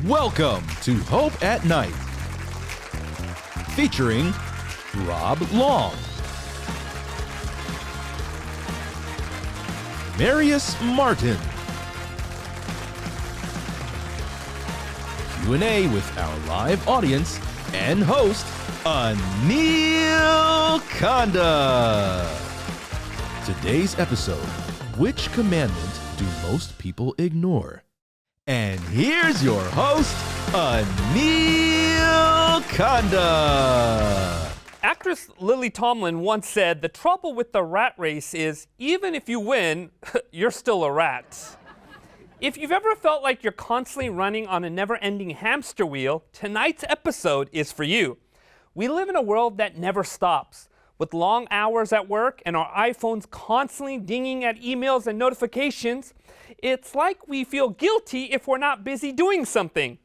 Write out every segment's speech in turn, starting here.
Welcome to Hope at Night, featuring Robb Long, Marius Marton, Q&A with our live audience, and host, Anil Kanda. Today's episode, which commandment do most people ignore? And here's your host, Anil Kanda. Actress Lily Tomlin once said, "The trouble with the rat race is, even if you win, you're still a rat." If you've ever felt like you're constantly running on a never-ending hamster wheel, tonight's episode is for you. We live in a world that never stops. With long hours at work and our iPhones constantly dinging at emails and notifications, it's like we feel guilty if we're not busy doing something.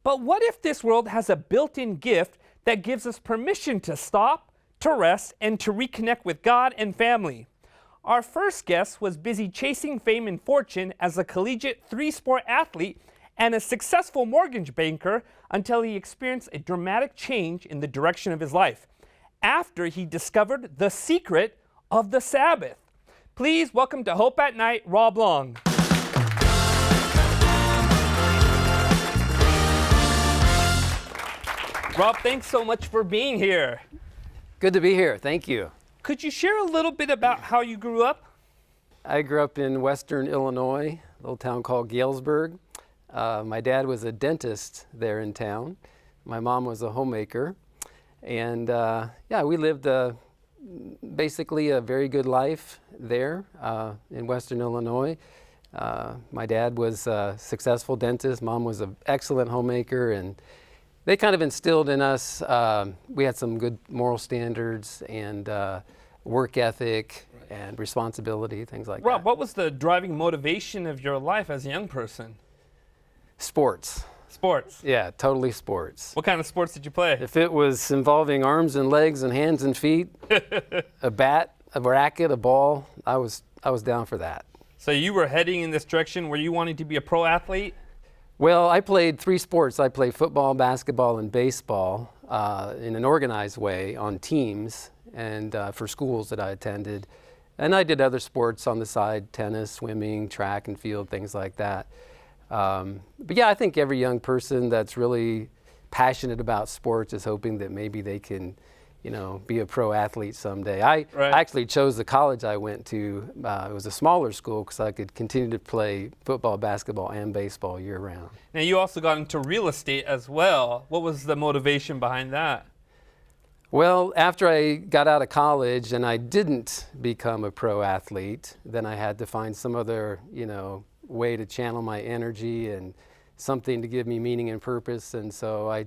But what if this world has a built-in gift that gives us permission to stop, to rest, and to reconnect with God and family? Our first guest was busy chasing fame and fortune as a collegiate three-sport athlete and a successful mortgage banker until he experienced a dramatic change in the direction of his life after he discovered the secret of the Sabbath. Please welcome to Hope at Night, Robb Long. Robb, thanks so much for being here. Good to be here. Thank you. Could you share a little bit about how you grew up? I grew up in western Illinois, a little town called Galesburg. My dad was a dentist there in town. My mom was a homemaker. And we lived basically a very good life there in western Illinois. My dad was a successful dentist. Mom was an excellent homemaker. And they kind of instilled in us, we had some good moral standards and work ethic and responsibility, things like Robb, that. what was the driving motivation of your life as a young person? Sports. Sports. Yeah, totally sports. What kind of sports did you play? If it was involving arms and legs and hands and feet, a bat, a racket, a ball, I was down for that. So you were heading in this direction where you wanted to be a pro athlete? Well, I played three sports. I played football, basketball, and baseball in an organized way on teams and for schools that I attended. And I did other sports on the side, tennis, swimming, track and field, things like that. But yeah, I think every young person that's really passionate about sports is hoping that maybe they can, be a pro athlete someday. I actually chose the college I went to. It was a smaller school because I could continue to play football, basketball, and baseball year round. Now you also got into real estate as well. What was the motivation behind that? Well, after I got out of college and I didn't become a pro athlete, then I had to find some other, way to channel my energy and something to give me meaning and purpose. And so I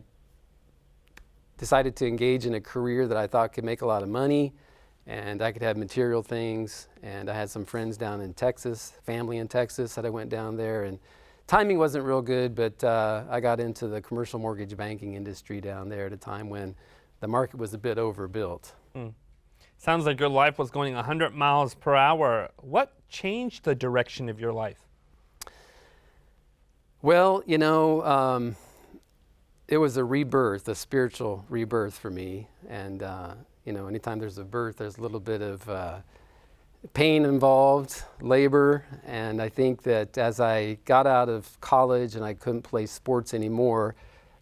decided to engage in a career that I thought could make a lot of money and I could have material things. And I had some friends down in Texas, family in Texas, that I went down there. And timing wasn't real good, but I got into the commercial mortgage banking industry down there at a time when the market was a bit overbuilt. Sounds like your life was going 100 miles per hour. What changed the direction of your life? Well, it was a rebirth, a spiritual rebirth for me. And, anytime there's a birth, there's a little bit of pain involved, labor. And I think that as I got out of college and I couldn't play sports anymore,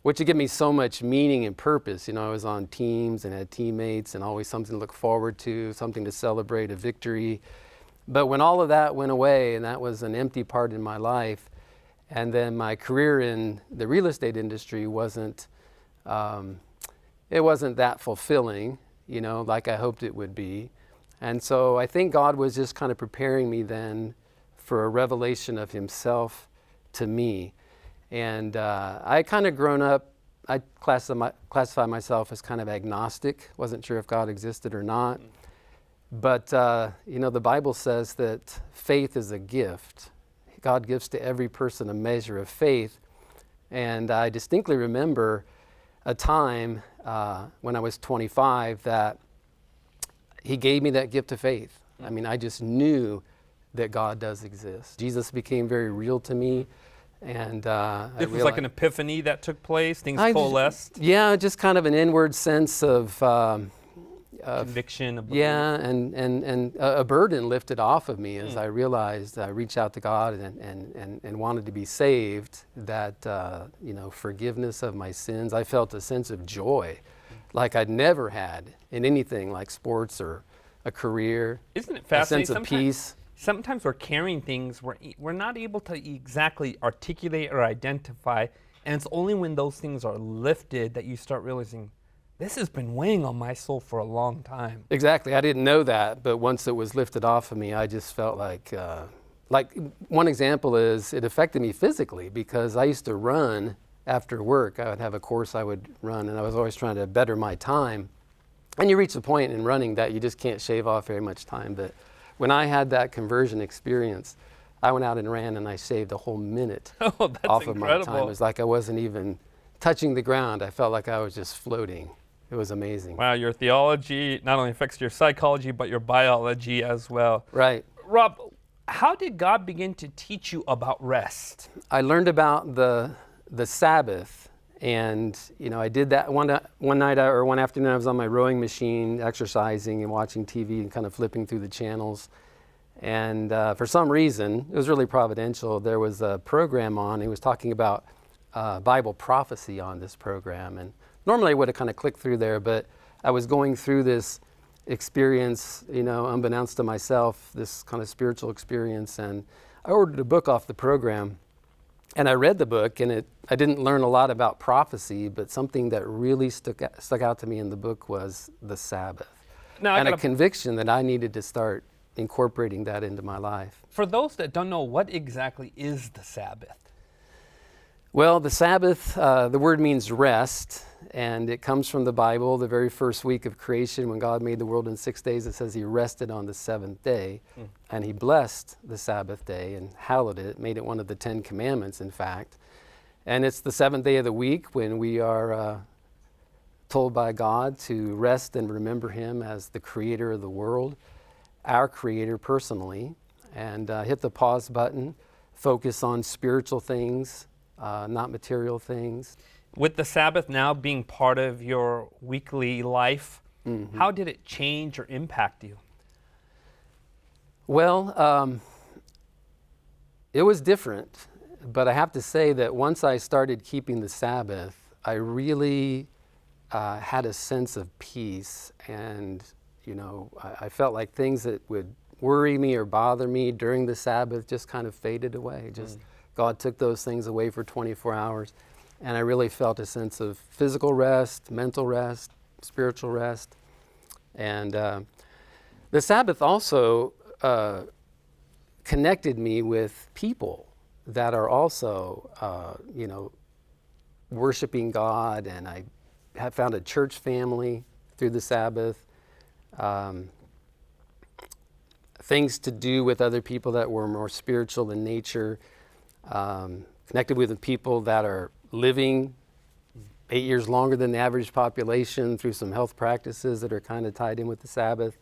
which would give me so much meaning and purpose. I was on teams and had teammates and always something to look forward to, something to celebrate, a victory. But when all of that went away and that was an empty part in my life, and then my career in the real estate industry wasn't that fulfilling, like I hoped it would be. And so I think God was just kind of preparing me then for a revelation of himself to me. And I kind of grown up, I classify myself as kind of agnostic, wasn't sure if God existed or not. But, the Bible says that faith is a gift. God gives to every person a measure of faith. And I distinctly remember a time when I was 25 that he gave me that gift of faith. I mean, I just knew that God does exist. Jesus became very real to me. And This was like an epiphany that took place, things coalesced. Yeah, just kind of an inward sense of conviction. And a burden lifted off of me as I realized I reached out to God and wanted to be saved, that, forgiveness of my sins. I felt a sense of joy like I'd never had in anything like sports or a career. Isn't it fascinating? A sense of peace. Sometimes we're carrying things we're not able to exactly articulate or identify, and it's only when those things are lifted that you start realizing, this has been weighing on my soul for a long time. Exactly. I didn't know that, but once it was lifted off of me, I just felt like one example is it affected me physically, because I used to run after work. I would have a course I would run, and I was always trying to better my time. And you reach a point in running that you just can't shave off very much time. But when I had that conversion experience, I went out and ran, and I shaved a whole minute off of my time. It was like I wasn't even touching the ground. I felt like I was just floating. It was amazing. Wow, your theology not only affects your psychology, but your biology as well. Right. Rob, how did God begin to teach you about rest? I learned about the Sabbath, and I did that one afternoon. I was on my rowing machine, exercising and watching TV and kind of flipping through the channels. And for some reason, it was really providential, there was a program on. It was talking about Bible prophecy on this program, and normally I would have kind of clicked through there, but I was going through this experience, unbeknownst to myself, this kind of spiritual experience, and I ordered a book off the program, and I read the book, and I didn't learn a lot about prophecy, but something that really stuck out to me in the book was the Sabbath, and a conviction that I needed to start incorporating that into my life. For those that don't know, what exactly is the Sabbath? Well, the Sabbath, the word means rest, and it comes from the Bible, the very first week of creation. When God made the world in 6 days, it says he rested on the seventh day, and he blessed the Sabbath day and hallowed it, made it one of the 10 Commandments, in fact. And it's the seventh day of the week when we are told by God to rest and remember him as the creator of the world, our creator personally, and hit the pause button, focus on spiritual things, not material things. With the Sabbath now being part of your weekly life, how did it change or impact you? Well, it was different, but I have to say that once I started keeping the Sabbath, I really had a sense of peace, and I felt like things that would worry me or bother me during the Sabbath just kind of faded away. God took those things away for 24 hours, and I really felt a sense of physical rest, mental rest, spiritual rest. And the Sabbath also connected me with people that are also, worshiping God, and I have found a church family through the Sabbath. Things to do with other people that were more spiritual in nature. Connected with the people that are living 8 years longer than the average population through some health practices that are kind of tied in with the Sabbath.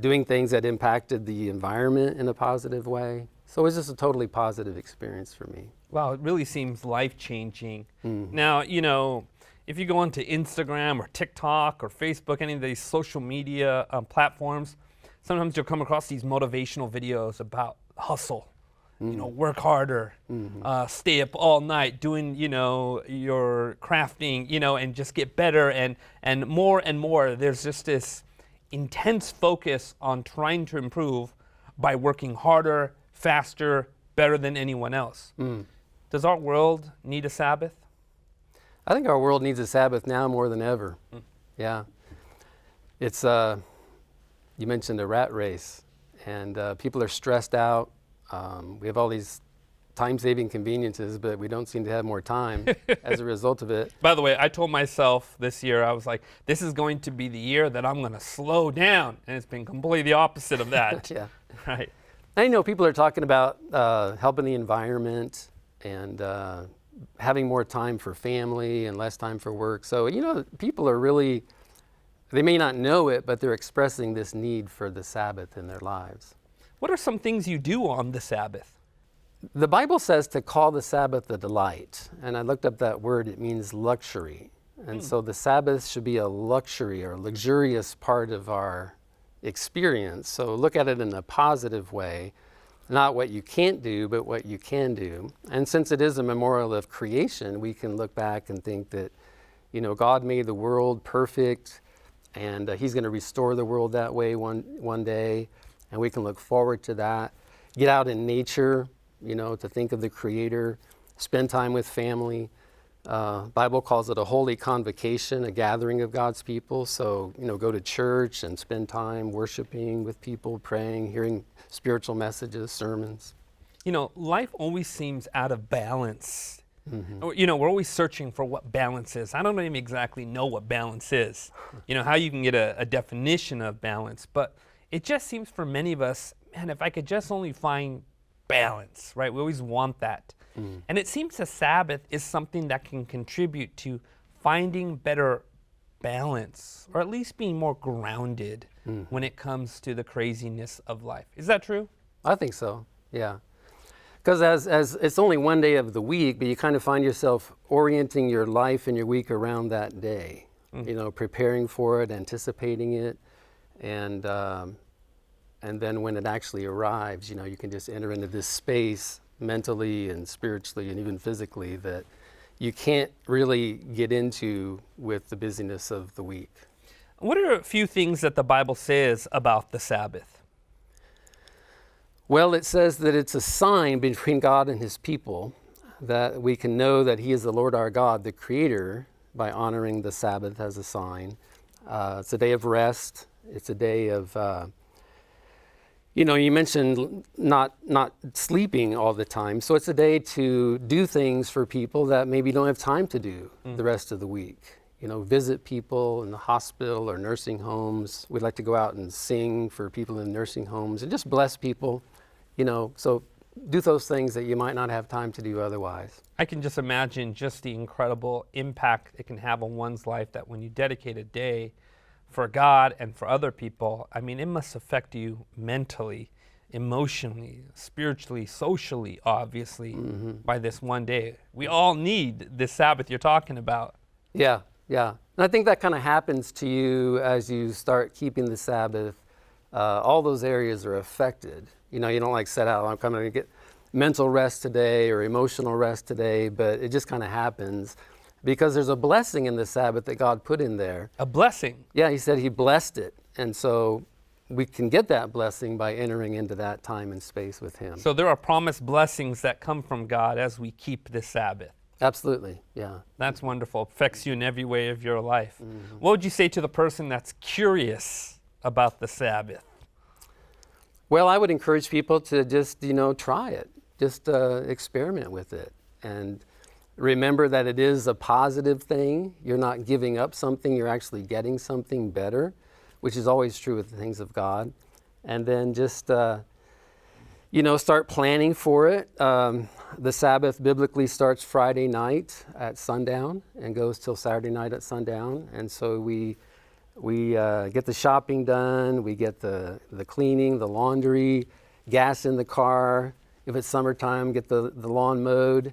Doing things that impacted the environment in a positive way. So it was just a totally positive experience for me. Wow, it really seems life-changing. Now, if you go onto Instagram or TikTok or Facebook, any of these social media platforms, sometimes you'll come across these motivational videos about hustle. Work harder, stay up all night doing, your crafting, and just get better and more. There's just this intense focus on trying to improve by working harder, faster, better than anyone else. Does our world need a Sabbath? I think our world needs a Sabbath now more than ever. Yeah. It's, you mentioned a rat race, and people are stressed out. We have all these time-saving conveniences, but we don't seem to have more time as a result of it. By the way, I told myself this year, I was like, this is going to be the year that I'm going to slow down. And it's been completely the opposite of that. Yeah. Right. And people are talking about helping the environment and having more time for family and less time for work. So, people are really, they may not know it, but they're expressing this need for the Sabbath in their lives. What are some things you do on the Sabbath? The Bible says to call the Sabbath a delight. And I looked up that word, it means luxury. And so the Sabbath should be a luxury or luxurious part of our experience. So look at it in a positive way, not what you can't do, but what you can do. And since it is a memorial of creation, we can look back and think that, God made the world perfect, and He's going to restore the world that way one day, and we can look forward to that. Get out in nature, to think of the Creator, spend time with family. Bible calls it a holy convocation, a gathering of God's people. So, go to church and spend time worshiping with people, praying, hearing spiritual messages, sermons. Life always seems out of balance. We're always searching for what balance is. I don't even exactly know what balance is, how you can get a definition of balance. But it just seems for many of us, man, if I could just only find balance, right? We always want that. And it seems the Sabbath is something that can contribute to finding better balance, or at least being more grounded when it comes to the craziness of life. Is that true? I think so, yeah. Because as it's only one day of the week, but you kind of find yourself orienting your life and your week around that day, preparing for it, anticipating it, and then when it actually arrives, you can just enter into this space mentally and spiritually and even physically that you can't really get into with the busyness of the week. What are a few things that the Bible says about the Sabbath? Well, it says that it's a sign between God and His people, that we can know that He is the Lord our God, the Creator, by honoring the Sabbath as a sign. It's a day of rest. It's a day of, you mentioned not sleeping all the time. So it's a day to do things for people that maybe don't have time to do the rest of the week. Visit people in the hospital or nursing homes. We'd like to go out and sing for people in nursing homes and just bless people. So do those things that you might not have time to do otherwise. I can just imagine just the incredible impact it can have on one's life, that when you dedicate a day for God and for other people, it must affect you mentally, emotionally, spiritually, socially, obviously, by this one day. We all need this Sabbath you're talking about. Yeah. And I think that kind of happens to you as you start keeping the Sabbath. All those areas are affected. You don't set out, I'm going to get mental rest today or emotional rest today, but it just kind of happens because there's a blessing in the Sabbath that God put in there. A blessing? Yeah, He said He blessed it. And so we can get that blessing by entering into that time and space with Him. So there are promised blessings that come from God as we keep the Sabbath. Absolutely, yeah. That's wonderful. It affects you in every way of your life. What would you say to the person that's curious about the Sabbath? Well, I would encourage people to just, try it. Just experiment with it. And remember that it is a positive thing. You're not giving up something. You're actually getting something better, which is always true with the things of God. And then just, start planning for it. The Sabbath biblically starts Friday night at sundown and goes till Saturday night at sundown. And so we get the shopping done, we get the cleaning, the laundry, gas in the car. If it's summertime, get the lawn mowed,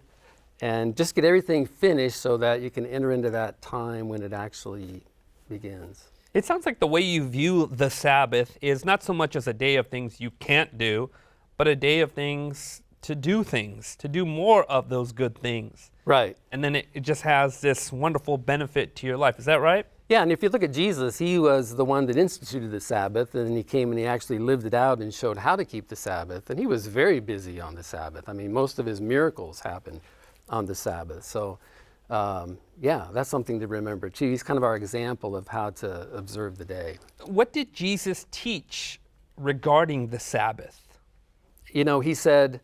and just get everything finished so that you can enter into that time when it actually begins. It sounds like the way you view the Sabbath is not so much as a day of things you can't do, but a day of things, to do more of those good things. Right. And then it just has this wonderful benefit to your life. Is that right? Yeah, and if you look at Jesus, He was the one that instituted the Sabbath, and He came and He actually lived it out and showed how to keep the Sabbath. And He was very busy on the Sabbath. Most of His miracles happened on the Sabbath. So, that's something to remember too. He's kind of our example of how to observe the day. What did Jesus teach regarding the Sabbath? He said,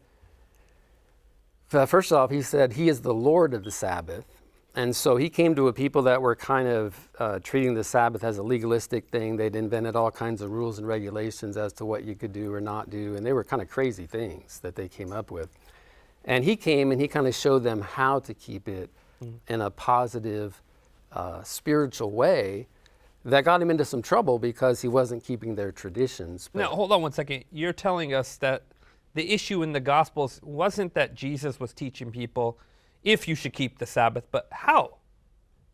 first off, He said He is the Lord of the Sabbath. And so He came to a people that were kind of treating the Sabbath as a legalistic thing. They'd invented all kinds of rules and regulations as to what you could do or not do. And they were kind of crazy things that they came up with. And He came and He kind of showed them how to keep it in a positive, spiritual way that got Him into some trouble because He wasn't keeping their traditions. Now, hold on one second. You're telling us that the issue in the Gospels wasn't that Jesus was teaching people if you should keep the Sabbath, but how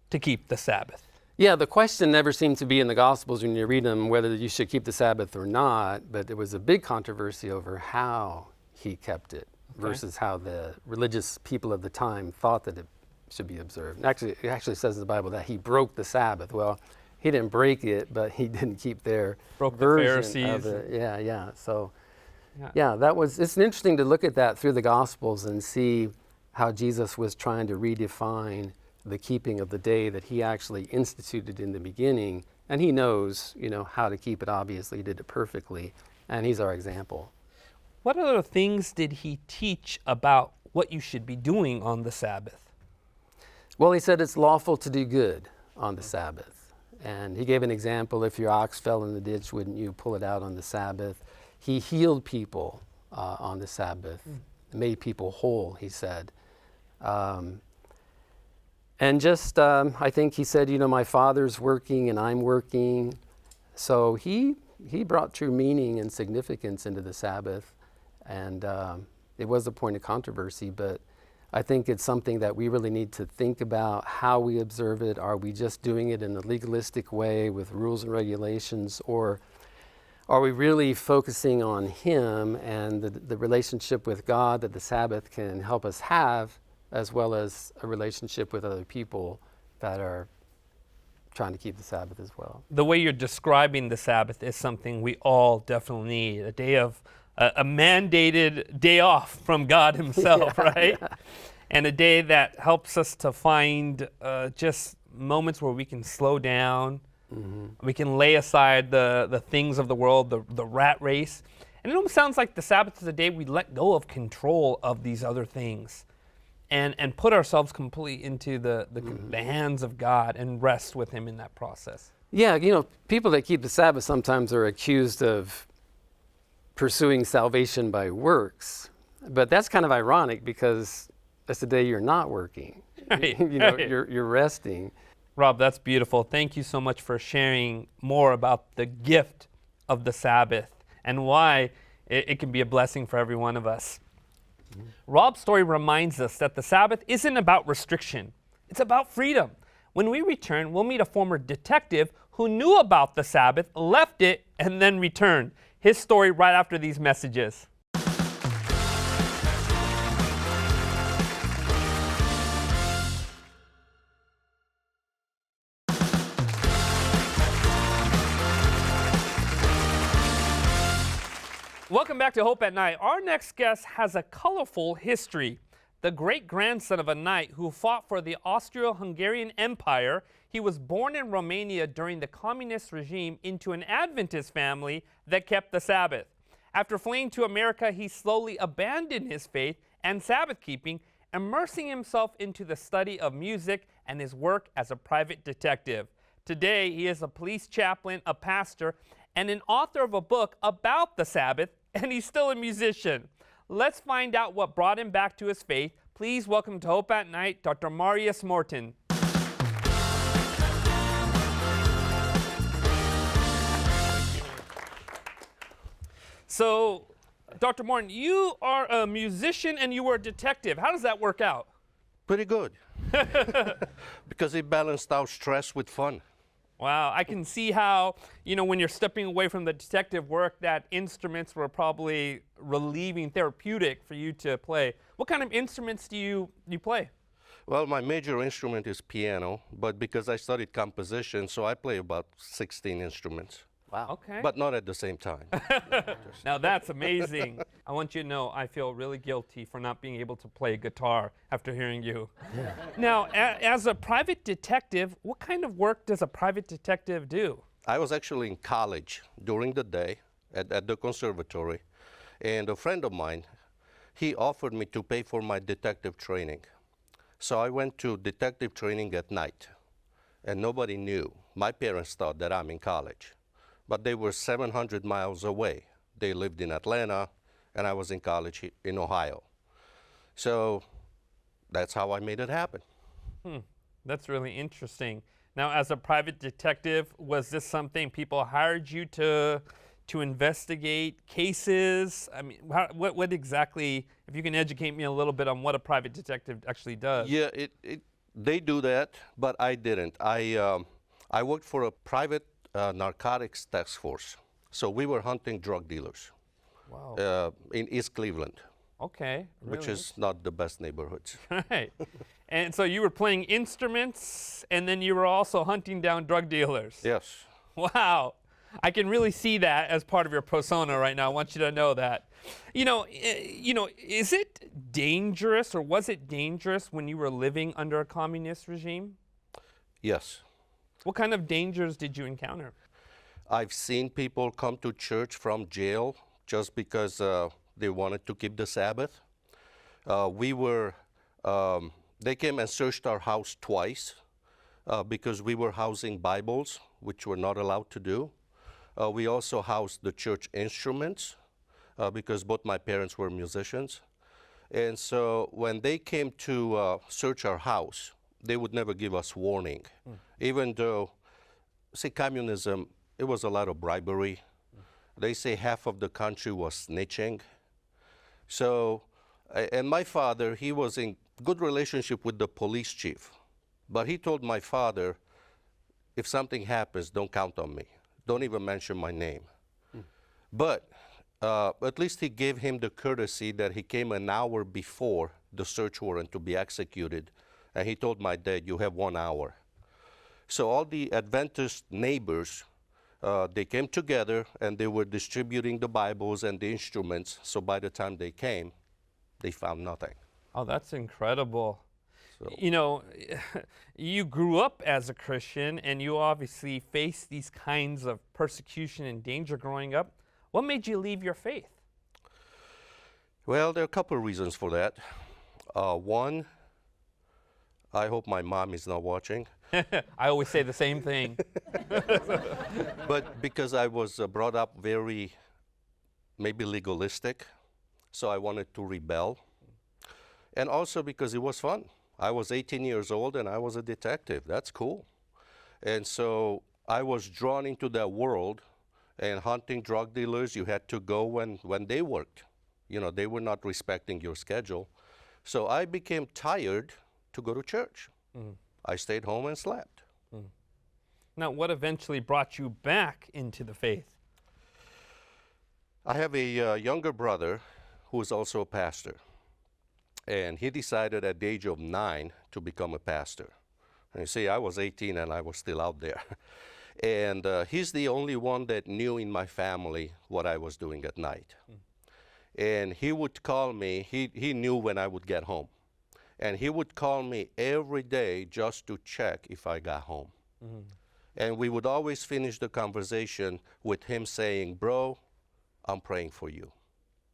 to keep the Sabbath. Yeah, the question never seemed to be in the Gospels when you read them whether you should keep the Sabbath or not, but there was a big controversy over how he kept it versus how the religious people of the time thought that it should be observed. And actually, it actually says in the Bible that he broke the Sabbath. Well, he didn't break it, but he didn't keep their version of it. Yeah. So, it's interesting to look at that through the Gospels and see how Jesus was trying to redefine the keeping of the day that he actually instituted in the beginning. And he knows, how to keep it. Obviously, he did it perfectly, and he's our example. What other things did he teach about what you should be doing on the Sabbath? Well, he said it's lawful to do good on the Sabbath. And he gave an example: if your ox fell in the ditch, wouldn't you pull it out on the Sabbath? He healed people on the Sabbath, made people whole, he said. And just, I think he said, my Father's working and I'm working. So he brought true meaning and significance into the Sabbath. And it was a point of controversy, but I think it's something that we really need to think about how we observe it. Are we just doing it in a legalistic way with rules and regulations, or are we really focusing on him and the relationship with God that the Sabbath can help us have, as well as a relationship with other people that are trying to keep the Sabbath as well? The way you're describing the Sabbath is something we all definitely need, a day of a mandated day off from God himself, right? Yeah. And a day that helps us to find just moments where we can slow down, we can lay aside the things of the world, the rat race. And it almost sounds like the Sabbath is a day we let go of control of these other things and put ourselves completely into the hands of God and rest with him in that process. Yeah, people that keep the Sabbath sometimes are accused of pursuing salvation by works, but that's kind of ironic because that's the day you're not working. Right, you're resting. Rob, that's beautiful. Thank you so much for sharing more about the gift of the Sabbath and why it can be a blessing for every one of us. Rob's story reminds us that the Sabbath isn't about restriction. It's about freedom. When we return, we'll meet a former detective who knew about the Sabbath, left it, and then returned. His story right after these messages. Welcome back to Hope at Night. Our next guest has a colorful history. The great-grandson of a knight who fought for the Austro-Hungarian Empire, he was born in Romania during the communist regime into an Adventist family that kept the Sabbath. After fleeing to America, he slowly abandoned his faith and Sabbath keeping, immersing himself into the study of music and his work as a private detective. Today, he is a police chaplain, a pastor, and an author of a book about the Sabbath, and he's still a musician. Let's find out what brought him back to his faith. Please welcome to Hope at Night, Dr. Marius Marton. So, Dr. Marton, you are a musician and you were a detective. How does that work out? Pretty good. Because it balanced out stress with fun. Wow, I can see how, when you're stepping away from the detective work, that instruments were probably relieving, therapeutic for you to play. What kind of instruments do you play? Well, my major instrument is piano, but because I studied composition, so I play about 16 instruments. Wow. Okay. But not at the same time. Now that's amazing. I want you to know I feel really guilty for not being able to play guitar after hearing you. Yeah. Now, as a private detective, what kind of work does a private detective do? I was actually in college during the day at the conservatory, and a friend of mine, he offered me to pay for my detective training. So I went to detective training at night, and nobody knew. My parents thought that I'm in college. But they were 700 miles away. They lived in Atlanta, and I was in college in Ohio. So that's how I made it happen. That's really interesting. Now, as a private detective, was this something people hired you to to investigate cases? I mean, what exactly, if you can educate me a little bit on what a private detective actually does. Yeah, they do that, but I didn't. I worked for a private narcotics task force. So we were hunting drug dealers Wow. in East Cleveland, Okay. which Really? is not the best neighborhoods. Right. And so you were playing instruments, and then you were also hunting down drug dealers. Yes. Wow. I can really see that as part of your persona right now. I want you to know that. Is it dangerous, or was it dangerous when you were living under a communist regime? Yes. What kind of dangers did you encounter? I've seen people come to church from jail just because they wanted to keep the Sabbath. They came and searched our house twice because we were housing Bibles, which we're not allowed to do. We also housed the church instruments because both my parents were musicians. And so when they came to search our house, they would never give us warning. Even though, see, communism, it was a lot of bribery. They say half of the country was snitching. So, and my father, he was in good relationship with the police chief. But he told my father, if something happens, don't count on me. Don't even mention my name. But at least he gave him the courtesy that he came an hour before the search warrant to be executed. And he told my dad, you have 1 hour. So all the Adventist neighbors, they came together and they were distributing the Bibles and the instruments. So by the time they came, they found nothing. Oh, that's incredible. So, You grew up as a Christian, and you obviously faced these kinds of persecution and danger growing up. What made you leave your faith? well, there are a couple of reasons for that. One, I hope my mom is not watching. I always say the same thing. But because I was brought up very, maybe legalistic, so I wanted to rebel. And also because it was fun. I was 18 years old and I was a detective. That's cool. And so I was drawn into that world, and hunting drug dealers, you had to go when they worked. You know, they were not respecting your schedule. So I became tired to go to church. I stayed home and slept. Now, what eventually brought you back into the faith? I have a younger brother who is also a pastor. And he decided at the age of 9 to become a pastor. And you see, I was 18 and I was still out there. And he's the only one that knew in my family what I was doing at night. And he would call me, he knew when I would get home. And he would call me every day just to check if I got home. And we would always finish the conversation with him saying, bro, I'm praying for you.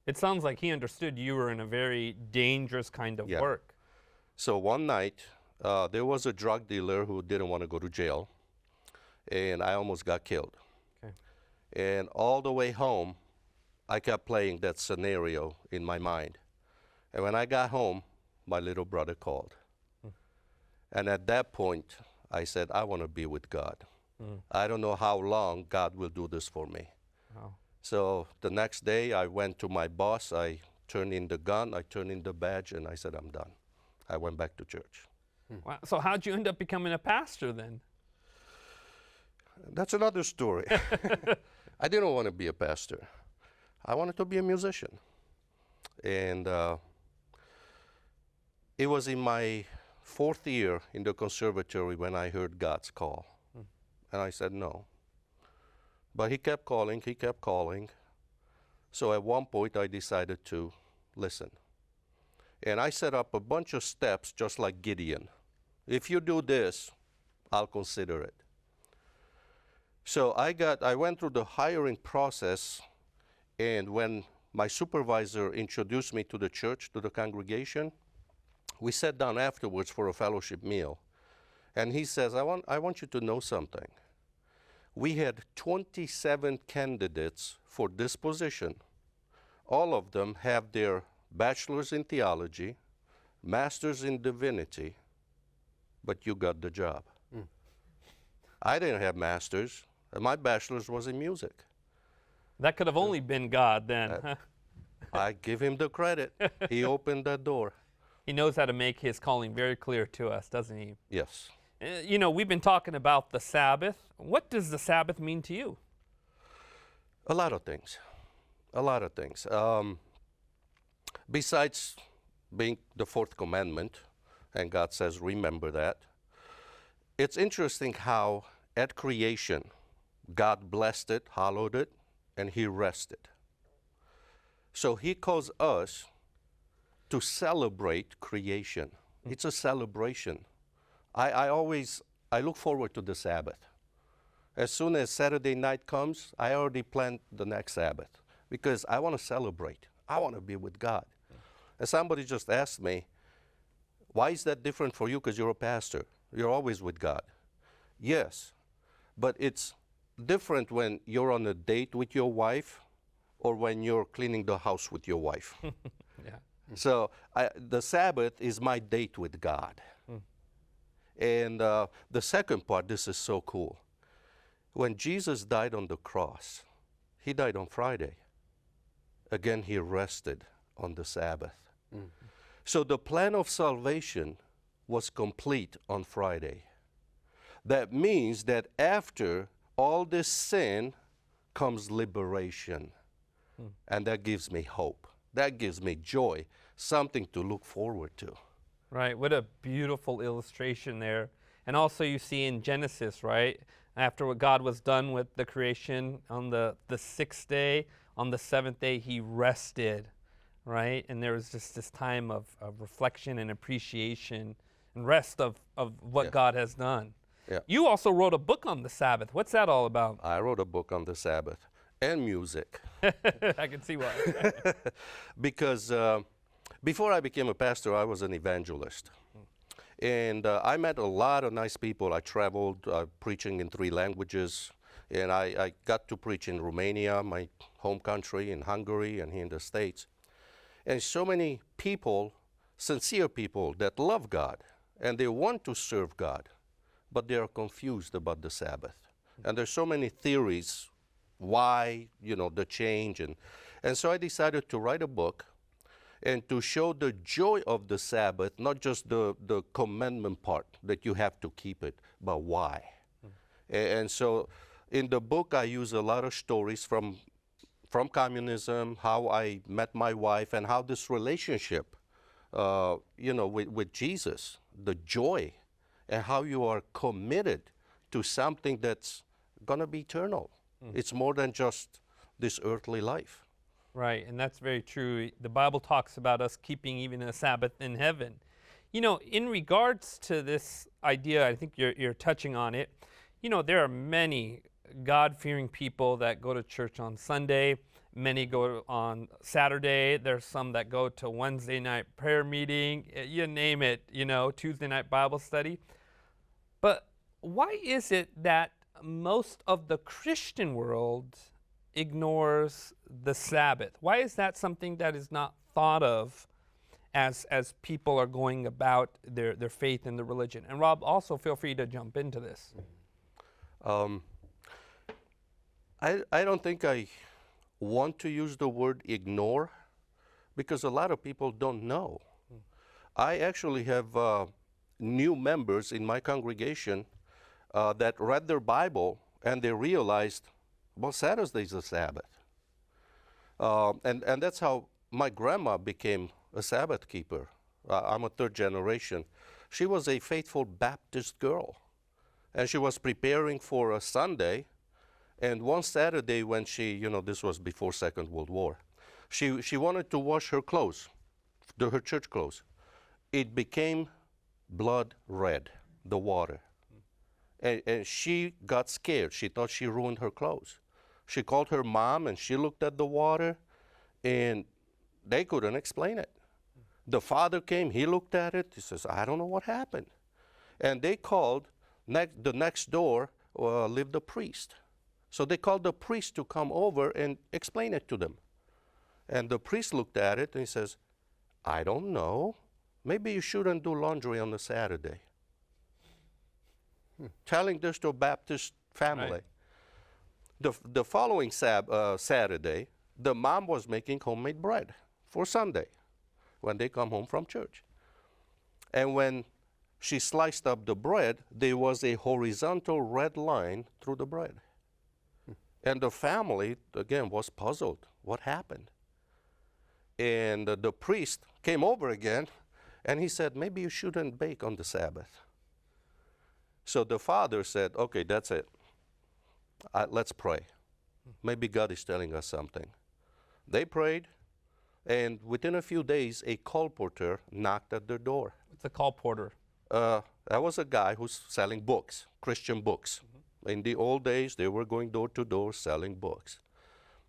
It sounds like he understood you were in a very dangerous kind of Yeah. work. So one night, there was a drug dealer who didn't want to go to jail, and I almost got killed. Okay. And all the way home, I kept playing that scenario in my mind. And when I got home, my little brother called. And at that point, I said, I want to be with God. I don't know how long God will do this for me. Wow. So the next day, I went to my boss. I turned in the gun, I turned in the badge, and I said, I'm done. I went back to church. Wow. So how'd you end up becoming a pastor then? That's another story. I didn't want to be a pastor. I wanted to be a musician. And it was in my 4th year in the conservatory when I heard God's call. And I said no. But he kept calling, he kept calling. So at one point I decided to listen. And I set up a bunch of steps just like Gideon. If you do this, I'll consider it. So I went through the hiring process, and when my supervisor introduced me to the church, to the congregation, we sat down afterwards for a fellowship meal. And he says, I want you to know something. We had 27 candidates for this position. All of them have their bachelor's in theology, master's in divinity, but you got the job. I didn't have master's, and my bachelor's was in music. That could have only been God then. Huh? I give him the credit. He opened that door. He knows how to make his calling very clear to us, doesn't he? Yes. You know, we've been talking about the Sabbath. What does the Sabbath mean to you? A lot of things. A lot of things. Besides being the fourth commandment, and God says, remember that, it's interesting how at creation, God blessed it, hallowed it, and he rested. So he calls us to celebrate creation. It's a celebration. I look forward to the Sabbath. As soon as Saturday night comes, I already plan the next Sabbath because I want to celebrate. I want to be with God. And somebody just asked me, why is that different for you? Because you're a pastor. You're always with God. Yes, but it's different when you're on a date with your wife or when you're cleaning the house with your wife. Yeah. So the Sabbath is my date with God. And the second part, this is so cool. When Jesus died on the cross, he died on Friday. Again, he rested on the Sabbath. So the plan of salvation was complete on Friday. That means that after all this sin comes liberation. And that gives me hope. That gives me joy, something to look forward to. Right. What a beautiful illustration there. And also you see in Genesis, right? After what God was done with the creation on the sixth day, on the seventh day, he rested, right? And there was just this time of reflection and appreciation and rest of what God has done. Yeah. You also wrote a book on the Sabbath. What's that all about? I wrote a book on the Sabbath and music. I can see why. Because before I became a pastor, I was an evangelist. And I met a lot of nice people. I traveled preaching in 3 languages. And I got to preach in Romania, my home country, in Hungary, and here in the States. And so many people, sincere people that love God, and they want to serve God, but they are confused about the Sabbath. And there's so many theories why, the change. And so I decided to write a book and to show the joy of the Sabbath, not just the commandment part that you have to keep it, but why. And so in the book, I use a lot of stories from communism, how I met my wife, and how this relationship, with Jesus, the joy, and how you are committed to something that's going to be eternal. It's more than just this earthly life. Right, and that's very true. The Bible talks about us keeping even a Sabbath in heaven. In regards to this idea, I think you're touching on it. There are many God-fearing people that go to church on Sunday. Many go on Saturday. There's some that go to Wednesday night prayer meeting. You name it, Tuesday night Bible study. But why is it that most of the Christian world ignores the Sabbath? Why is that something that is not thought of as people are going about their faith in the religion? And Rob, also feel free to jump into this. I don't think I want to use the word ignore because a lot of people don't know. I actually have new members in my congregation that read their Bible and they realized, well, Saturday's a Sabbath. And that's how my grandma became a Sabbath keeper. I'm a 3rd generation. She was a faithful Baptist girl. And she was preparing for a Sunday. And one Saturday when she, this was before Second World War, she wanted to wash her clothes, her church clothes. It became blood red, the water. And she got scared. She thought she ruined her clothes. She called her mom and she looked at the water and they couldn't explain it. The father came, he looked at it, he says, I don't know what happened. And they called, the next door lived a priest. So they called the priest to come over and explain it to them. And the priest looked at it and he says, I don't know. Maybe you shouldn't do laundry on a Saturday. Telling this to a Baptist family. Right. The following Saturday, the mom was making homemade bread for Sunday when they come home from church. And when she sliced up the bread, there was a horizontal red line through the bread. And the family, again, was puzzled. What happened? And the priest came over again, and he said, maybe you shouldn't bake on the Sabbath. So the father said, okay, that's it. Let's pray. Maybe God is telling us something. They prayed, and within a few days, a colporteur knocked at their door. What's a colporteur? That was a guy who's selling books, Christian books. In the old days, they were going door to door selling books.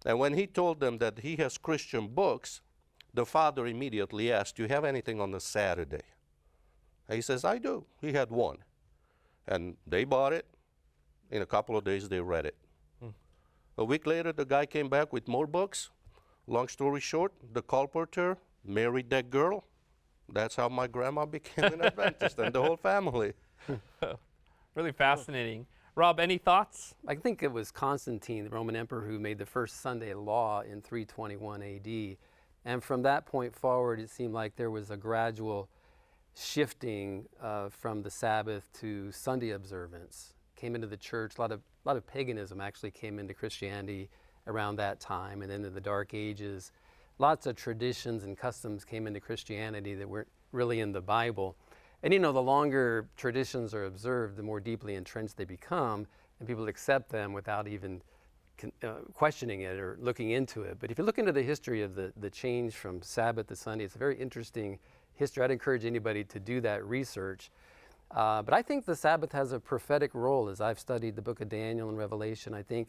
And when he told them that he has Christian books, the father immediately asked, do you have anything on a Saturday? And he says, I do. He had one. And they bought it. In a couple of days, they read it. A week later, the guy came back with more books. Long story short, the colporteur married that girl. That's how my grandma became an Adventist, and the whole family. Really fascinating. Rob, any thoughts? I think it was Constantine, the Roman emperor, who made the first Sunday law in 321 AD. And from that point forward, it seemed like there was a gradual shifting from the Sabbath to Sunday observance. Came into the church, a lot of paganism actually came into Christianity around that time, and then in the Dark Ages, lots of traditions and customs came into Christianity that weren't really in the Bible. And the longer traditions are observed, the more deeply entrenched they become, and people accept them without even questioning it or looking into it. But if you look into the history of the change from Sabbath to Sunday, it's a very interesting history. I'd encourage anybody to do that research. But I think the Sabbath has a prophetic role. As I've studied the book of Daniel and Revelation, I think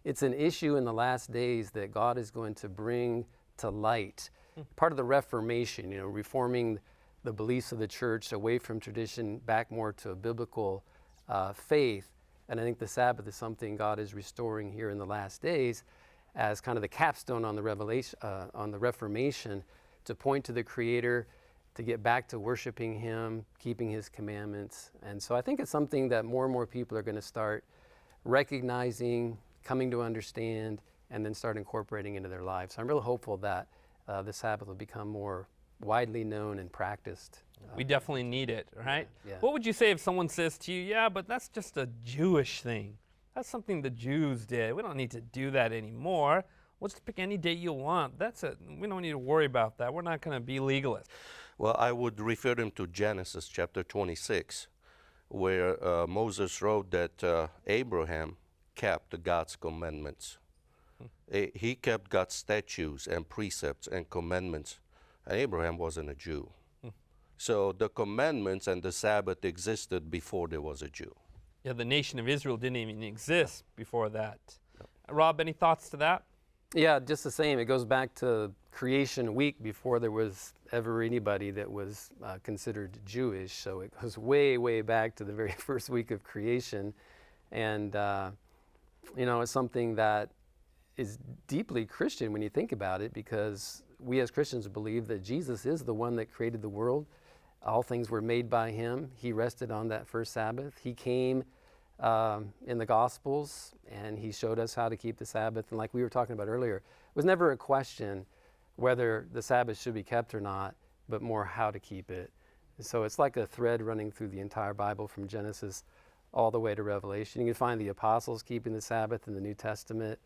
it's an issue in the last days that God is going to bring to light. Part of the Reformation, reforming the beliefs of the church away from tradition back more to a biblical faith. And I think the Sabbath is something God is restoring here in the last days as kind of the capstone on the Reformation, to point to the Creator, to get back to worshiping Him, keeping His commandments. And so I think it's something that more and more people are going to start recognizing, coming to understand, and then start incorporating into their lives. So I'm really hopeful that the Sabbath will become more widely known and practiced. We definitely need it, right? Yeah. What would you say if someone says to you, yeah, but that's just a Jewish thing. That's something the Jews did. We don't need to do that anymore. Let's pick any day you want. That's it. We don't need to worry about that. We're not going to be legalists. Well, I would refer them to Genesis chapter 26, where Moses wrote that Abraham kept God's commandments. He kept God's statutes and precepts and commandments. And Abraham wasn't a Jew. So the commandments and the Sabbath existed before there was a Jew. Yeah, the nation of Israel didn't even exist before that. Rob, any thoughts to that? Yeah, just the same. It goes back to creation week before there was ever anybody that was considered Jewish. So it goes way, way back to the very first week of creation. And, it's something that is deeply Christian when you think about it, because we as Christians believe that Jesus is the one that created the world. All things were made by Him. He rested on that first Sabbath. He came in the Gospels, and He showed us how to keep the Sabbath. And like we were talking about earlier, it was never a question whether the Sabbath should be kept or not, but more how to keep it. So it's like a thread running through the entire Bible from Genesis all the way to Revelation. You can find the apostles keeping the Sabbath in the New Testament.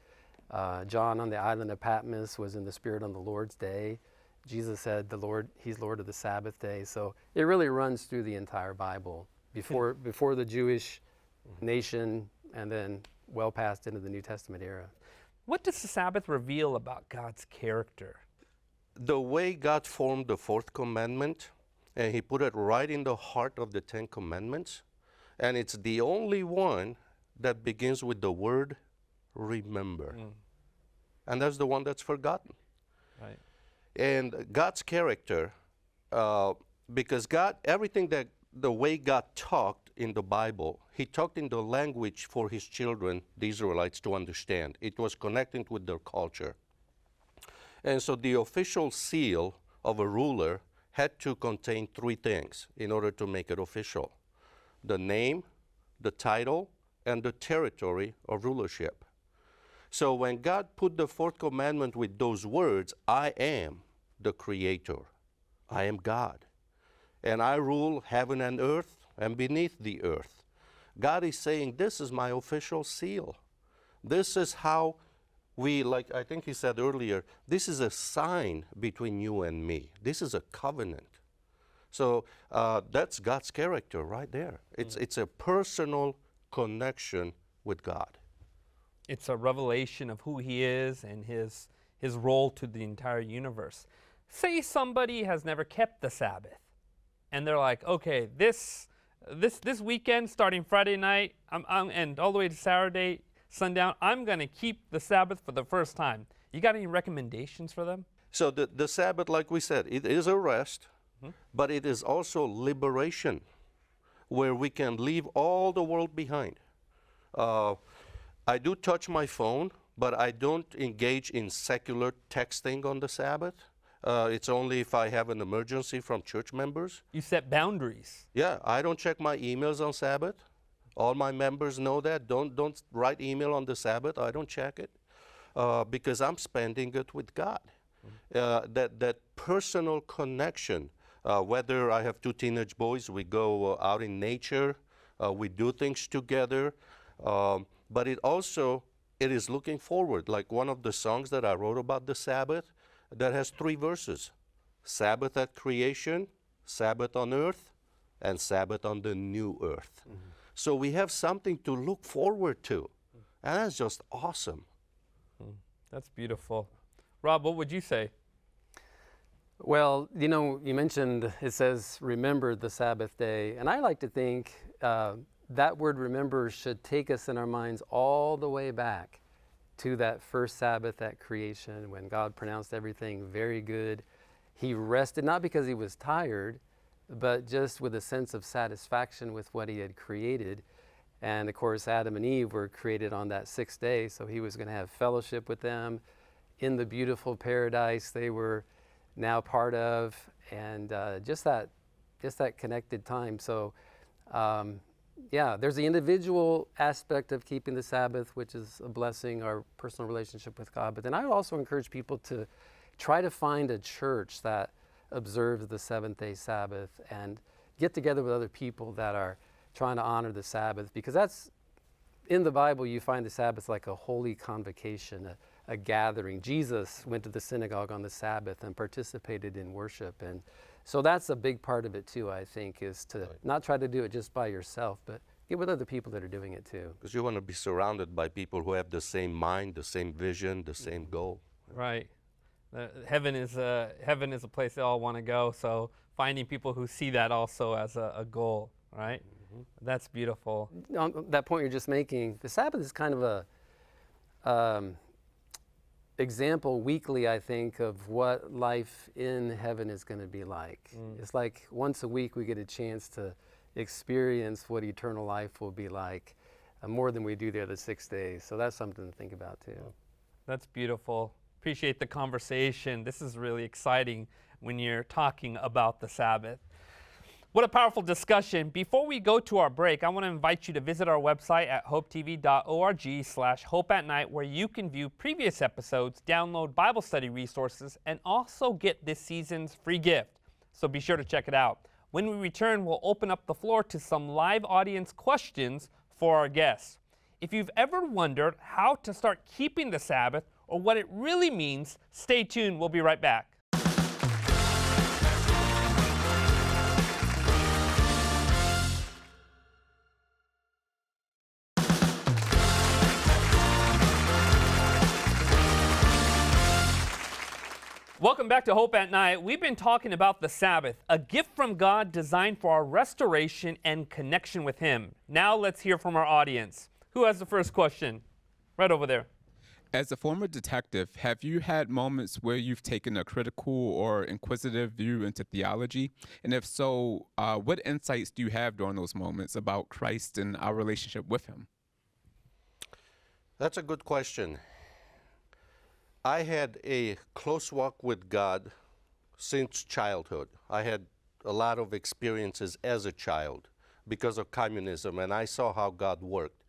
John on the island of Patmos was in the Spirit on the Lord's day. Jesus said He's Lord of the Sabbath day. So it really runs through the entire Bible before the Jewish nation, and then well past into the New Testament era. What does the Sabbath reveal about God's character? The way God formed the fourth commandment, and He put it right in the heart of the 10 commandments, and it's the only one that begins with the word remember. And that's the one that's forgotten. Right. And God's character, because God, everything that the way God talked in the Bible, He talked in the language for His children, the Israelites, to understand. It was connecting with their culture. And so the official seal of a ruler had to contain 3 things in order to make it official: the name, the title, and the territory of rulership. So when God put the fourth commandment with those words, I am the creator. I am God. And I rule heaven and earth and beneath the earth. God is saying, this is my official seal. This is how we, like I think he said earlier, this is a sign between you and me. This is a covenant. So that's God's character right there. It's a personal connection with God. It's a revelation of who he is and his role to the entire universe. Say somebody has never kept the Sabbath, and they're like, okay, this weekend, starting Friday night, and all the way to Saturday sundown, I'm going to keep the Sabbath for the first time. You got any recommendations for them? So the Sabbath, like we said, it is a rest, but it is also liberation, where we can leave all the world behind. I do touch my phone, but I don't engage in secular texting on the Sabbath. It's only if I have an emergency from church members. You set boundaries. Yeah, I don't check my emails on Sabbath. All my members know that. Don't write email on the Sabbath. I don't check it because I'm spending it with God. That personal connection. Whether I have two teenage boys, we go out in nature, we do things together. But it is looking forward. Like one of the songs that I wrote about the Sabbath that has 3 verses. Sabbath at creation, Sabbath on earth, and Sabbath on the new earth. So we have something to look forward to. And that's just awesome. That's beautiful. Rob, what would you say? Well, you know, you mentioned it says, remember the Sabbath day. And I like to think that word remember should take us in our minds all the way back to that first Sabbath at creation when God pronounced everything very good. He rested not because he was tired, but just with a sense of satisfaction with what he had created. And of course, Adam and Eve were created on that 6th day, so he was going to have fellowship with them in the beautiful paradise they were now part of, and just that connected time. So yeah, there's the individual aspect of keeping the Sabbath, which is a blessing, our personal relationship with God. But then I would also encourage people to try to find a church that observes the 7th-day Sabbath and get together with other people that are trying to honor the Sabbath, because that's, in the Bible, you find the Sabbath like a holy convocation, a gathering. Jesus went to the synagogue on the Sabbath and participated in worship. And so that's a big part of it too, I think, is to not try to do it just by yourself, but get with other people that are doing it too. Because you want to be surrounded by people who have the same mind, the same vision, the same goal. Right. Heaven is a place they all want to go, so finding people who see that also as a goal, right? That's beautiful. On that point you're just making, the Sabbath is kind of a example weekly, I think, of what life in heaven is going to be like. It's like once a week we get a chance to experience what eternal life will be like, more than we do there the 6 days. So that's something to think about too. That's beautiful. Appreciate the conversation. This is really exciting when you're talking about the Sabbath. What a powerful discussion. Before we go to our break, I want to invite you to visit our website at hopetv.org/hopeatnight, where you can view previous episodes, download Bible study resources, and also get this season's free gift. So be sure to check it out. When we return, we'll open up the floor to some live audience questions for our guests. If you've ever wondered how to start keeping the Sabbath or what it really means, stay tuned. We'll be right back. Welcome back to Hope at Night. We've been talking about the Sabbath, a gift from God designed for our restoration and connection with Him. Now let's hear from our audience. Who has the first question? Right over there. As a former detective, have you had moments where you've taken a critical or inquisitive view into theology? And if so, what insights do you have during those moments about Christ and our relationship with Him? That's a good question. I had a close walk with God since childhood. I had a lot of experiences as a child because of communism, and I saw how God worked.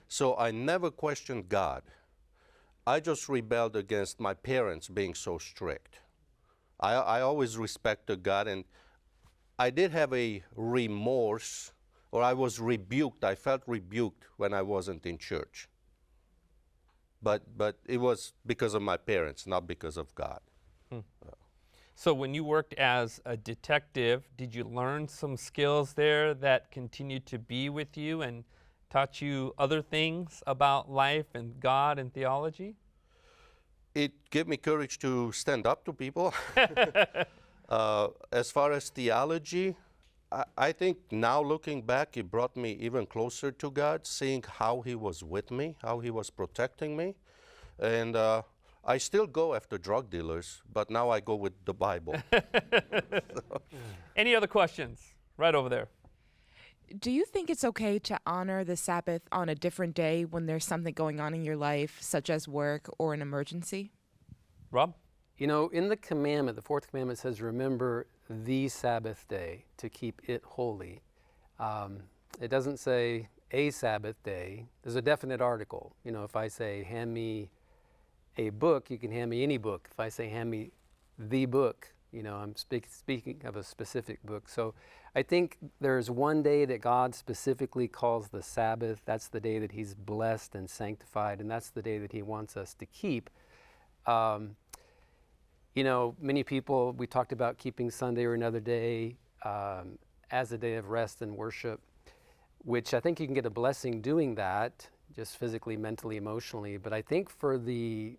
So I never questioned God. I just rebelled against my parents being so strict. I always respected God, and I did have a remorse, or I was rebuked. I felt rebuked when I wasn't in church. But it was because of my parents, not because of God. So when you worked as a detective, did you learn some skills there that continued to be with you and taught you other things about life and God and theology? It gave me courage to stand up to people. As far as theology, I think now looking back, it brought me even closer to God, seeing how He was with me, how He was protecting me. And I still go after drug dealers, but now I go with the Bible. Any other questions? Right over there. Do you think it's okay to honor the Sabbath on a different day when there's something going on in your life, such as work or an emergency? Rob? You know, in the commandment, the fourth commandment says, remember the Sabbath day to keep it holy. It doesn't say a Sabbath day. There's a definite article. You know, if I say, hand me a book, you can hand me any book. If I say, hand me the book, you know, I'm speaking of a specific book. So I think there's one day that God specifically calls the Sabbath. That's the day that He's blessed and sanctified, and that's the day that He wants us to keep. You know, many people, we talked about keeping Sunday or another day as a day of rest and worship, which I think you can get a blessing doing that, just physically, mentally, emotionally. But I think for the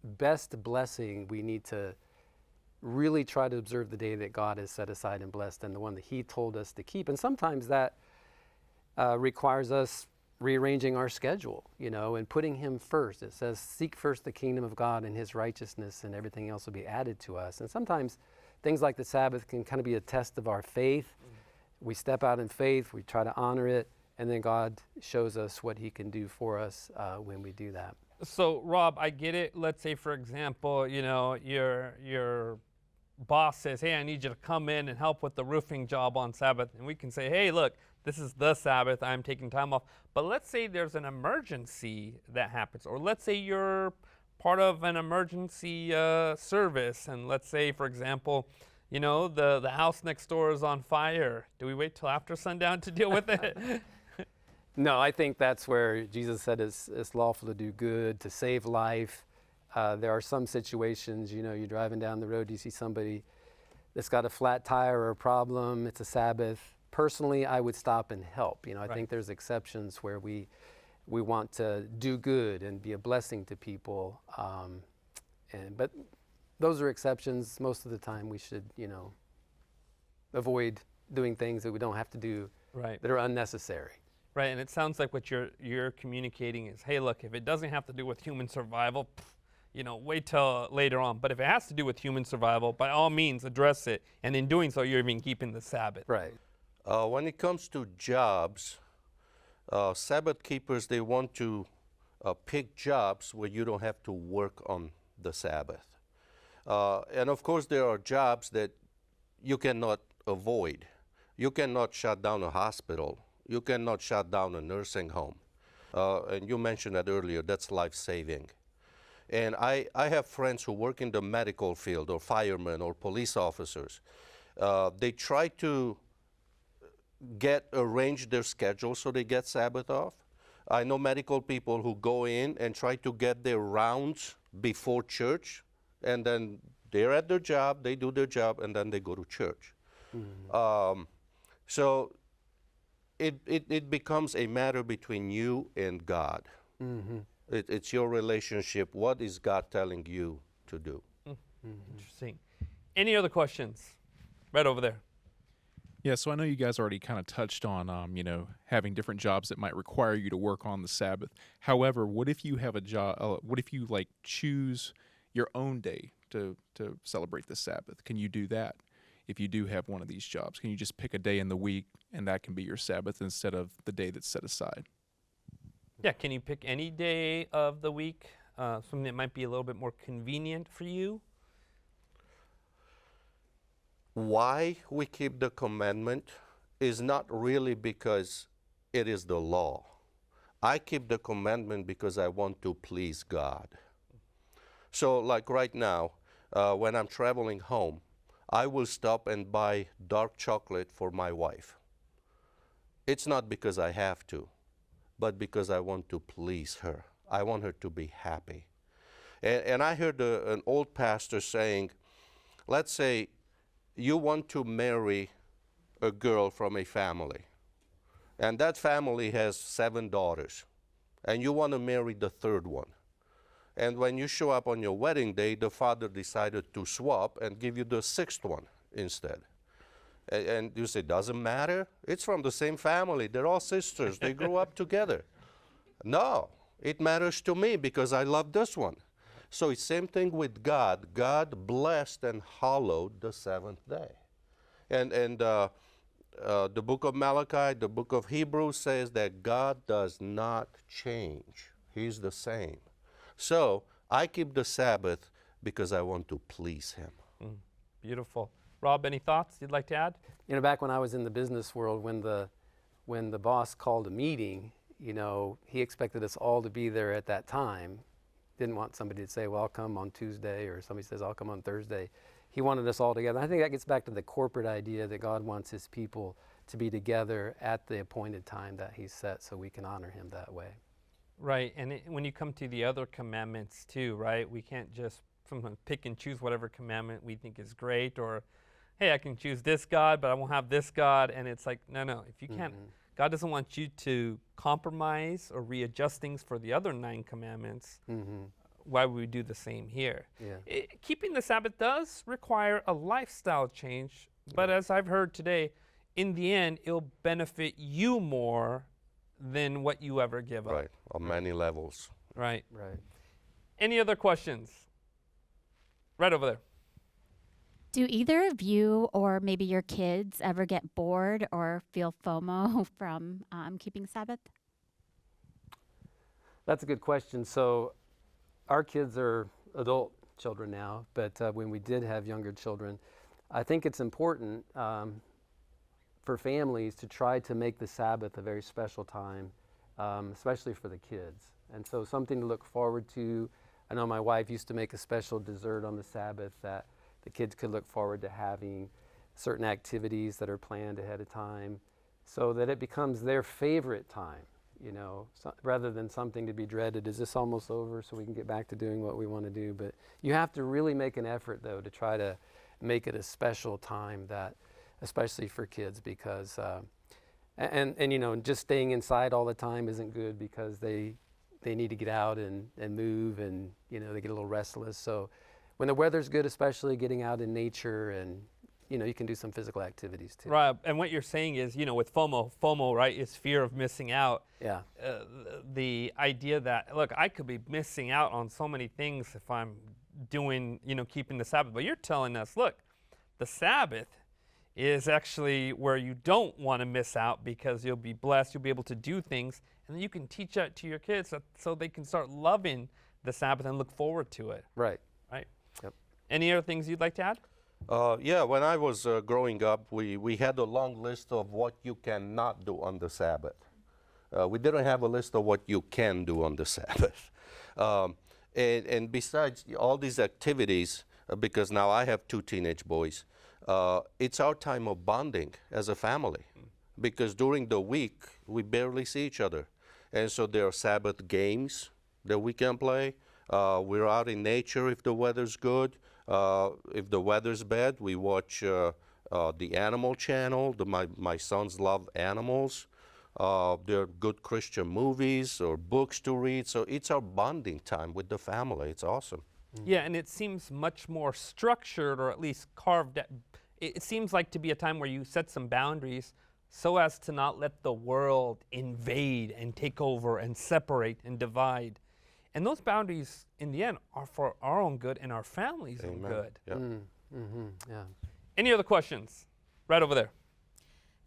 best blessing, we need to really try to observe the day that God has set aside and blessed and the one that He told us to keep. And sometimes that requires us rearranging our schedule, you know, and putting Him first. It says, seek first the kingdom of God and His righteousness, and everything else will be added to us. And sometimes things like the Sabbath can kind of be a test of our faith. We step out in faith, we try to honor it, and then God shows us what He can do for us when we do that. So, Rob, I get it. Let's say, for example, you know, your boss says, hey, I need you to come in and help with the roofing job on Sabbath. And we can say, hey, look, this is the Sabbath. I'm taking time off. But let's say there's an emergency that happens. Or let's say you're part of an emergency service. And let's say, for example, you know, the house next door is on fire. Do we wait till after sundown to deal with it? No, I think that's where Jesus said it's lawful to do good, to save life. There are some situations, you know, you're driving down the road, you see somebody that's got a flat tire or a problem, it's a Sabbath. Personally, I would stop and help. You know, I think there's exceptions where we want to do good and be a blessing to people. But those are exceptions. Most of the time we should, you know, avoid doing things that we don't have to do that are unnecessary. Right, and it sounds like what you're communicating is, hey, look, if it doesn't have to do with human survival, you know, wait till later on. But if it has to do with human survival, by all means, address it. And in doing so, you're even keeping the Sabbath. Right. When it comes to jobs, Sabbath keepers, they want to pick jobs where you don't have to work on the Sabbath. And of course, there are jobs that you cannot avoid. You cannot shut down a hospital. You cannot shut down a nursing home. And you mentioned that earlier, that's life-saving. And I have friends who work in the medical field, or firemen, or police officers. They try to arrange their schedule so they get Sabbath off. I know medical people who go in and try to get their rounds before church, and then they're at their job, they do their job, and then they go to church. Mm-hmm. So it becomes a matter between you and God. Mm-hmm. It's your relationship. What is God telling you to do? Mm-hmm. Interesting. Any other questions? Right over there. Yeah, so I know you guys already kind of touched on, you know, having different jobs that might require you to work on the Sabbath. However, what if you have a job? What if you like choose your own day to celebrate the Sabbath? Can you do that? If you do have one of these jobs, can you just pick a day in the week and that can be your Sabbath instead of the day that's set aside? Yeah, can you pick any day of the week, something that might be a little bit more convenient for you? Why we keep the commandment is not really because it is the law. I keep the commandment because I want to please God. So like right now, when I'm traveling home, I will stop and buy dark chocolate for my wife. It's not because I have to, but because I want to please her. I want her to be happy. And I heard an old pastor saying, let's say you want to marry a girl from a family, and that family has 7 daughters, and you want to marry the third one. And when you show up on your wedding day, the father decided to swap and give you the 6th one instead. And you say, doesn't matter? It's from the same family. They're all sisters. They grew up together. No, it matters to me because I love this one. So it's same thing with God. God blessed and hallowed the 7th day. And the book of Malachi, the book of Hebrews says that God does not change. He's the same. So I keep the Sabbath because I want to please him. Beautiful. Rob, any thoughts you'd like to add? You know, back when I was in the business world, when the boss called a meeting, you know, he expected us all to be there at that time. Didn't want somebody to say, well, I'll come on Tuesday, or somebody says, I'll come on Thursday. He wanted us all together. I think that gets back to the corporate idea that God wants his people to be together at the appointed time that he's set so we can honor him that way. Right, and when you come to the other commandments too, right, we can't just sometimes pick and choose whatever commandment we think is great, or, hey, I can choose this God, but I won't have this God, and it's like, no, if you can't, God doesn't want you to compromise or readjust things for the other 9 commandments. Why would we do the same here? Yeah. Keeping the Sabbath does require a lifestyle change, but as I've heard today, in the end, it'll benefit you more than what you ever give up. Right, on many levels. Right. Right. Any other questions? Right over there. Do either of you or maybe your kids ever get bored or feel FOMO from keeping Sabbath? That's a good question. So our kids are adult children now, but when we did have younger children, I think it's important for families to try to make the Sabbath a very special time, especially for the kids. And so something to look forward to. I know my wife used to make a special dessert on the Sabbath that the kids could look forward to having, certain activities that are planned ahead of time, so that it becomes their favorite time, you know, rather than something to be dreaded. Is this almost over so we can get back to doing what we want to do? But you have to really make an effort, though, to try to make it a special time, that, especially for kids, because, and you know, just staying inside all the time isn't good, because they need to get out and move, and, you know, they get a little restless. So when the weather's good, especially getting out in nature, and, you know, you can do some physical activities too. Right, and what you're saying is, you know, with FOMO, right, is fear of missing out. Yeah. The idea that, look, I could be missing out on so many things if I'm doing, you know, keeping the Sabbath. But you're telling us, look, the Sabbath is actually where you don't want to miss out, because you'll be blessed, you'll be able to do things, and then you can teach that to your kids so they can start loving the Sabbath and look forward to it. Right. Right. Yep. Any other things you'd like to add? Yeah, when I was growing up, we had a long list of what you cannot do on the Sabbath. We didn't have a list of what you can do on the Sabbath. And besides all these activities, because now I have 2 teenage boys, it's our time of bonding as a family. Because during the week, we barely see each other. And so there are Sabbath games that we can play. We're out in nature if the weather's good. If the weather's bad, we watch the Animal Channel. My sons love animals. There are good Christian movies or books to read. So it's our bonding time with the family. It's awesome. Yeah, and it seems much more structured, or at least carved. It seems like to be a time where you set some boundaries so as to not let the world invade and take over and separate and divide. And those boundaries, in the end, are for our own good and our family's own good. Yeah. Yeah. Any other questions? Right over there.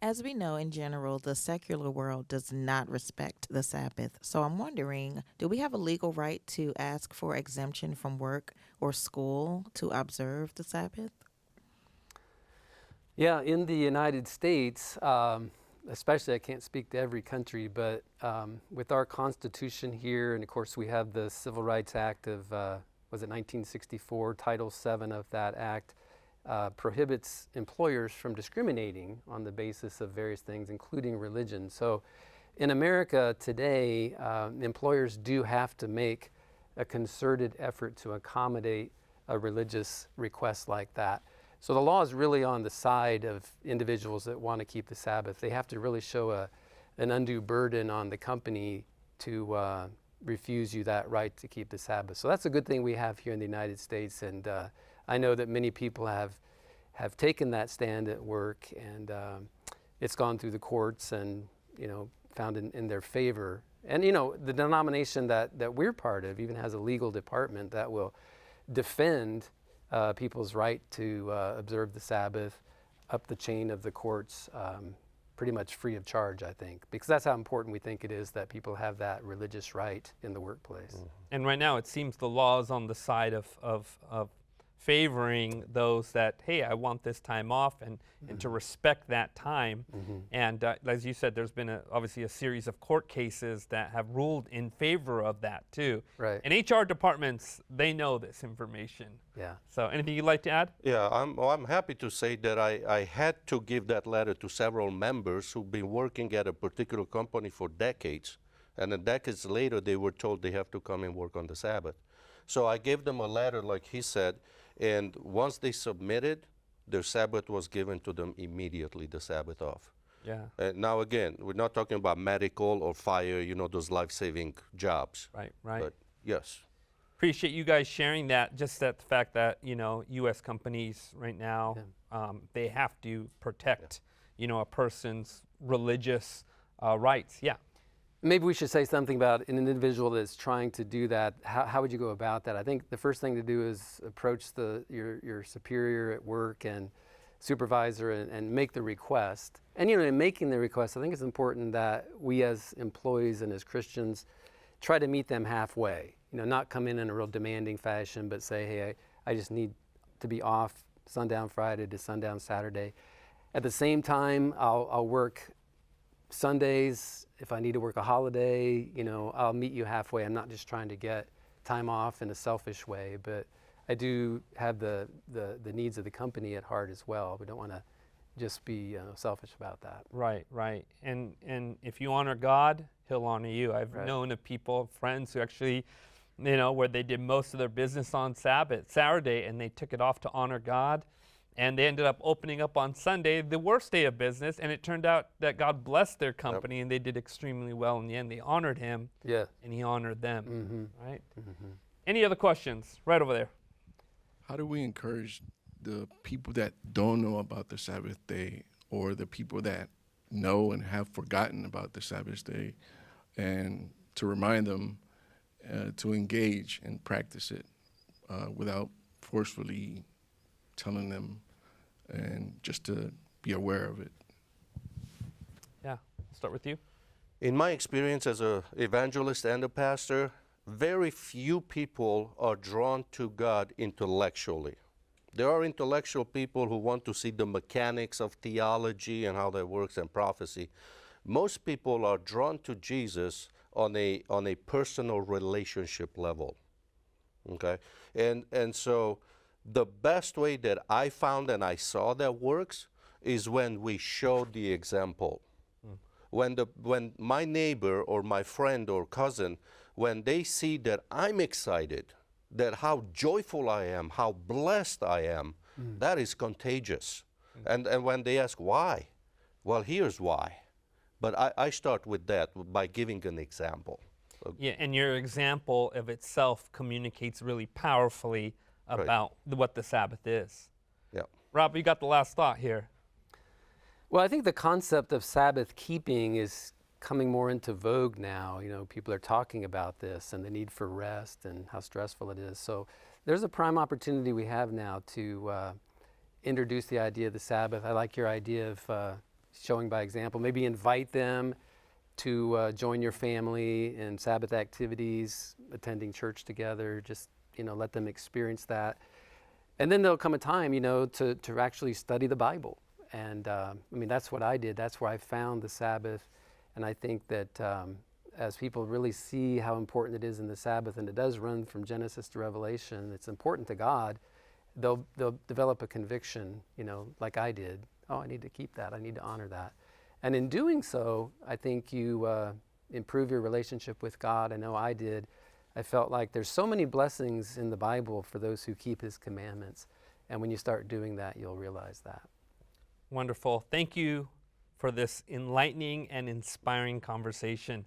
As we know, in general, the secular world does not respect the Sabbath. So I'm wondering, do we have a legal right to ask for exemption from work or school to observe the Sabbath? Yeah, in the United States, especially, I can't speak to every country, but with our Constitution here, and of course we have the Civil Rights Act of, was it 1964, Title VII of that act prohibits employers from discriminating on the basis of various things, including religion. So in America today, employers do have to make a concerted effort to accommodate a religious request like that. So the law is really on the side of individuals that want to keep the Sabbath. They have to really show an undue burden on the company to refuse you that right to keep the Sabbath. So that's a good thing we have here in the United States, and I know that many people have taken that stand at work, and it's gone through the courts and, found in their favor. And, the denomination that we're part of even has a legal department that will defend people's right to observe the Sabbath up the chain of the courts, pretty much free of charge, I think, because that's how important we think it is that people have that religious right in the workplace. And right now, it seems the law is on the side of favoring those that, hey, I want this time off, and to respect that time. And as you said, there's been obviously a series of court cases that have ruled in favor of that too. Right. And HR departments, they know this information. Yeah. So anything you'd like to add? Yeah, I'm happy to say that I had to give that letter to several members who've been working at a particular company for decades, and then decades later they were told they have to come and work on the Sabbath. So I gave them a letter, like he said, and once they submitted, their Sabbath was given to them immediately, the Sabbath off. Yeah. Now again, we're not talking about medical or fire, those life-saving jobs. Right. But yes. Appreciate you guys sharing that. Just that the fact that U.S. companies right now, they have to protect a person's religious rights. Yeah. Maybe we should say something about an individual that's trying to do that. How would you go about that? I think the first thing to do is approach your superior at work and supervisor and make the request. And in making the request, I think it's important that we as employees and as Christians try to meet them halfway. Not come in a real demanding fashion, but say, hey, I just need to be off sundown Friday to sundown Saturday. At the same time, I'll work Sundays. If I need to work a holiday, I'll meet you halfway. I'm not just trying to get time off in a selfish way, but I do have the needs of the company at heart as well. We don't want to just be selfish about that. Right. And if you honor God, He'll honor you. I've known of people, friends who actually, where they did most of their business on Saturday, and they took it off to honor God. And they ended up opening up on Sunday, the worst day of business, and it turned out that God blessed their company, and they did extremely well in the end. They honored Him, and He honored them, right? Any other questions? Right over there. How do we encourage the people that don't know about the Sabbath day, or the people that know and have forgotten about the Sabbath day, and to remind them to engage and practice it without forcefully telling them, and just to be aware of it? Yeah, I'll start with you. In my experience as an evangelist and a pastor, very few people are drawn to God intellectually. There are intellectual people who want to see the mechanics of theology and how that works and prophecy. Most people are drawn to Jesus on a personal relationship level. Okay? And so the best way that I found and I saw that works is when we show the example. When my neighbor or my friend or cousin, when they see that I'm excited, that how joyful I am, how blessed I am, that is contagious. And when they ask why, well, here's why. But I start with that by giving an example. Yeah, and your example of itself communicates really powerfully about what the Sabbath is. Yeah. Rob, you got the last thought here. Well, I think the concept of Sabbath keeping is coming more into vogue now. People are talking about this and the need for rest and how stressful it is. So there's a prime opportunity we have now to introduce the idea of the Sabbath. I like your idea of showing by example. Maybe invite them to join your family in Sabbath activities, attending church together, just let them experience that. And then there'll come a time, to actually study the Bible. And that's what I did. That's where I found the Sabbath. And I think that as people really see how important it is in the Sabbath, and it does run from Genesis to Revelation, it's important to God, they'll develop a conviction, like I did. Oh, I need to keep that. I need to honor that. And in doing so, I think you improve your relationship with God. I know I did. I felt like there's so many blessings in the Bible for those who keep His commandments. And when you start doing that, you'll realize that. Wonderful. Thank you for this enlightening and inspiring conversation.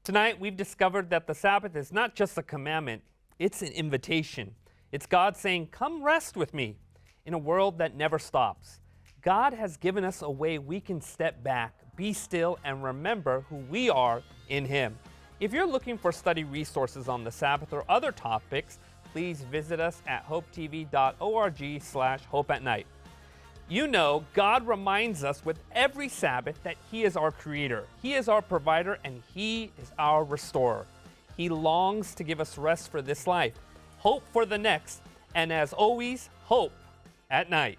Tonight, we've discovered that the Sabbath is not just a commandment, it's an invitation. It's God saying, come rest with me in a world that never stops. God has given us a way we can step back, be still, and remember who we are in Him. If you're looking for study resources on the Sabbath or other topics, please visit us at hopetv.org/hopeatnight. You know, God reminds us with every Sabbath that He is our Creator, He is our provider, and He is our restorer. He longs to give us rest for this life, hope for the next, and as always, hope at night.